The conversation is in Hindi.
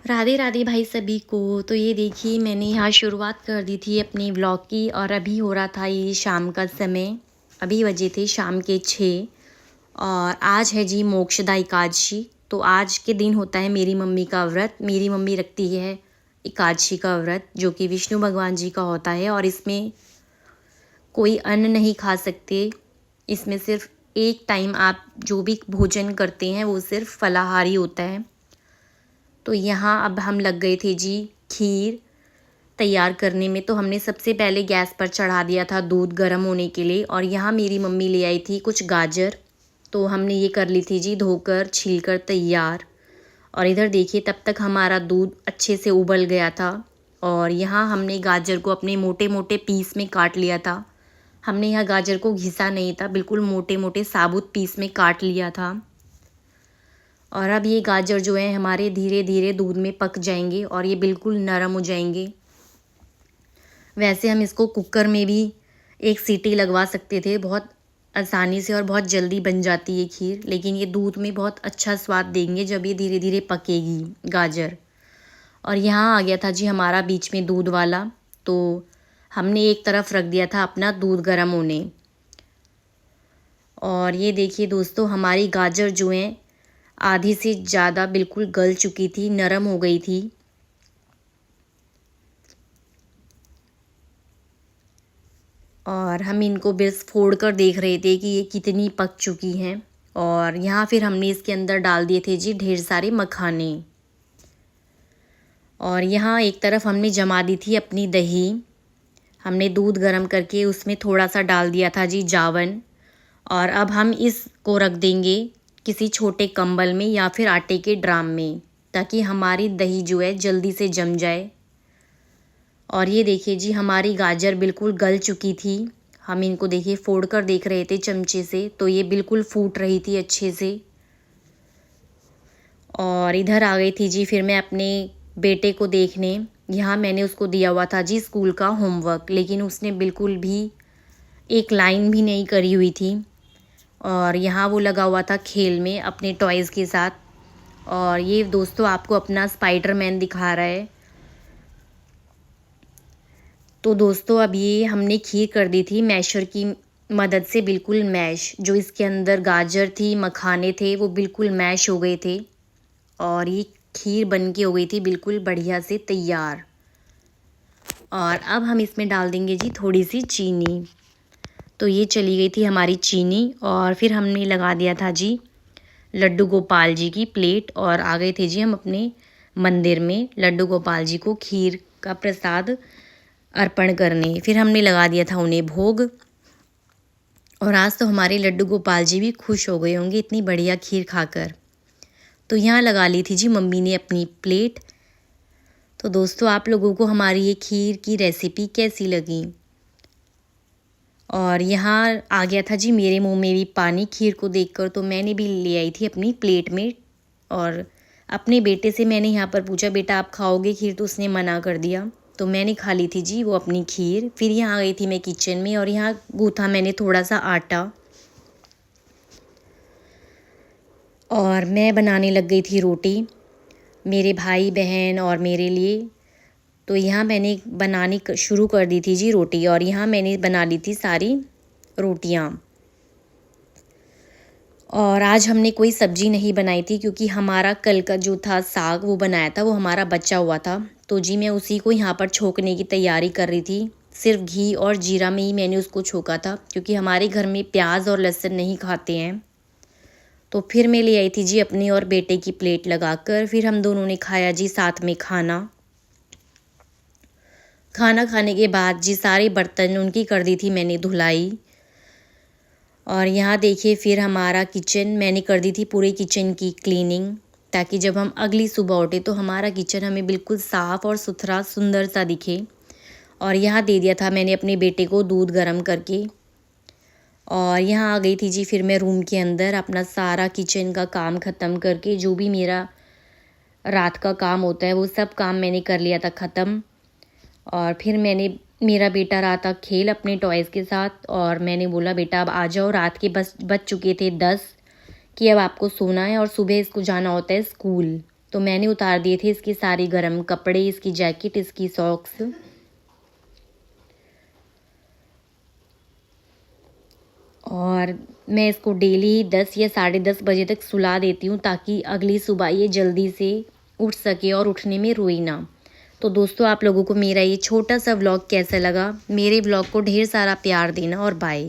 राधे राधे भाई सभी को। तो ये देखिए मैंने यहाँ शुरुआत कर दी थी अपनी व्लॉग की और अभी हो रहा था ये शाम का समय। अभी बजे थे शाम के 6 और आज है जी मोक्षदा एकादशी। तो आज के दिन होता है मेरी मम्मी का व्रत। मेरी मम्मी रखती है एकादशी का व्रत जो कि विष्णु भगवान जी का होता है और इसमें कोई अन्न नहीं खा सकते। इसमें सिर्फ एक टाइम आप जो भी भोजन करते हैं वो सिर्फ फलाहारी होता है। तो यहाँ अब हम लग गए थे जी खीर तैयार करने में। तो हमने सबसे पहले गैस पर चढ़ा दिया था दूध गर्म होने के लिए और यहाँ मेरी मम्मी ले आई थी कुछ गाजर। तो हमने ये कर ली थी जी धोकर छीलकर तैयार। और इधर देखिए तब तक हमारा दूध अच्छे से उबल गया था और यहाँ हमने गाजर को अपने मोटे मोटे पीस में काट लिया था। हमने यहाँ गाजर को घिसा नहीं था, बिल्कुल मोटे मोटे साबुत पीस में काट लिया था। और अब ये गाजर जो है हमारे धीरे धीरे दूध में पक जाएंगे और ये बिल्कुल नरम हो जाएंगे। वैसे हम इसको कुकर में भी एक सीटी लगवा सकते थे बहुत आसानी से और बहुत जल्दी बन जाती है खीर, लेकिन ये दूध में बहुत अच्छा स्वाद देंगे जब ये धीरे धीरे पकेगी गाजर। और यहाँ आ गया था जी हमारा बीच में दूध वाला। तो हमने एक तरफ रख दिया था अपना दूध गर्म होने। और ये देखिए दोस्तों हमारी गाजर जो है आधी से ज़्यादा बिल्कुल गल चुकी थी, नरम हो गई थी। और हम इनको बस फोड़ कर देख रहे थे कि ये कितनी पक चुकी हैं। और यहाँ फिर हमने इसके अंदर डाल दिए थे जी ढेर सारे मखाने। और यहाँ एक तरफ हमने जमा दी थी अपनी दही। हमने दूध गर्म करके उसमें थोड़ा सा डाल दिया था जी जावन। और अब हम इसको रख देंगे किसी छोटे कंबल में या फिर आटे के ड्राम में, ताकि हमारी दही जो है जल्दी से जम जाए। और ये देखिए जी हमारी गाजर बिल्कुल गल चुकी थी। हम इनको देखिए फोड़ कर देख रहे थे चमचे से, तो ये बिल्कुल फूट रही थी अच्छे से। और इधर आ गई थी जी फिर मैं अपने बेटे को देखने। यहाँ मैंने उसको दिया हुआ था जी स्कूल का होमवर्क, लेकिन उसने बिल्कुल भी एक लाइन भी नहीं करी हुई थी। और यहाँ वो लगा हुआ था खेल में अपने टॉयज़ के साथ। और ये दोस्तों आपको अपना स्पाइडरमैन दिखा रहा है। तो दोस्तों अब ये हमने खीर कर दी थी मैशर की मदद से, बिल्कुल मैश। जो इसके अंदर गाजर थी मखाने थे वो बिल्कुल मैश हो गए थे और ये खीर बन के हो गई थी बिल्कुल बढ़िया से तैयार। और अब हम इसमें डाल देंगे जी थोड़ी सी चीनी। तो ये चली गई थी हमारी चीनी। और फिर हमने लगा दिया था जी लड्डू गोपाल जी की प्लेट और आ गए थे जी हम अपने मंदिर में लड्डू गोपाल जी को खीर का प्रसाद अर्पण करने। फिर हमने लगा दिया था उन्हें भोग। और आज तो हमारे लड्डू गोपाल जी भी खुश हो गए होंगे इतनी बढ़िया खीर खाकर। तो यहाँ लगा ली थी जी मम्मी ने अपनी प्लेट। तो दोस्तों आप लोगों को हमारी ये खीर की रेसिपी कैसी लगी? और यहाँ आ गया था जी मेरे मुंह में भी पानी खीर को देखकर। तो मैंने भी ले आई थी अपनी प्लेट में और अपने बेटे से मैंने यहाँ पर पूछा बेटा आप खाओगे खीर? तो उसने मना कर दिया। तो मैंने खा ली थी जी वो अपनी खीर। फिर यहाँ आ गई थी मैं किचन में और यहाँ गूँथा मैंने थोड़ा सा आटा और मैं बनाने लग गई थी रोटी मेरे भाई बहन और मेरे लिए। तो यहाँ मैंने बनानी शुरू कर दी थी जी रोटी और यहाँ मैंने बना ली थी सारी रोटियाँ। और आज हमने कोई सब्ज़ी नहीं बनाई थी क्योंकि हमारा कल का जो था साग वो बनाया था वो हमारा बचा हुआ था। तो जी मैं उसी को यहाँ पर छोंकने की तैयारी कर रही थी। सिर्फ घी और जीरा में ही मैंने उसको छोंका था क्योंकि हमारे घर में प्याज और लहसुन नहीं खाते हैं। तो फिर मैं ले आई थी जी अपनी और बेटे की प्लेट लगाकर। फिर हम दोनों ने खाया जी साथ में खाना खाने के बाद जी सारे बर्तन उनकी कर दी थी मैंने धुलाई। और यहाँ देखिए फिर हमारा किचन मैंने कर दी थी पूरे किचन की क्लीनिंग, ताकि जब हम अगली सुबह उठे तो हमारा किचन हमें बिल्कुल साफ़ और सुथरा सुंदर सा दिखे। और यहाँ दे दिया था मैंने अपने बेटे को दूध गर्म करके। और यहाँ आ गई थी जी फिर मैं रूम के अंदर अपना सारा किचन का काम ख़त्म करके, जो भी मेरा रात का काम होता है वो सब काम मैंने कर लिया था ख़त्म। और फिर मेरा बेटा रहा था खेल अपने टॉयज़ के साथ और मैंने बोला बेटा अब आ जाओ, रात के बज चुके थे 10 कि अब आपको सोना है और सुबह इसको जाना होता है स्कूल। तो मैंने उतार दिए थे इसके सारे गर्म कपड़े, इसकी जैकेट, इसकी सॉक्स। और मैं इसको डेली 10 या 10:30 बजे तक सुला देती हूँ ताकि अगली सुबह ये जल्दी से उठ सके और उठने में रोए ना। तो दोस्तों, आप लोगों को मेरा ये छोटा सा व्लॉग कैसा लगा? मेरे व्लॉग को ढेर सारा प्यार देना और बाय।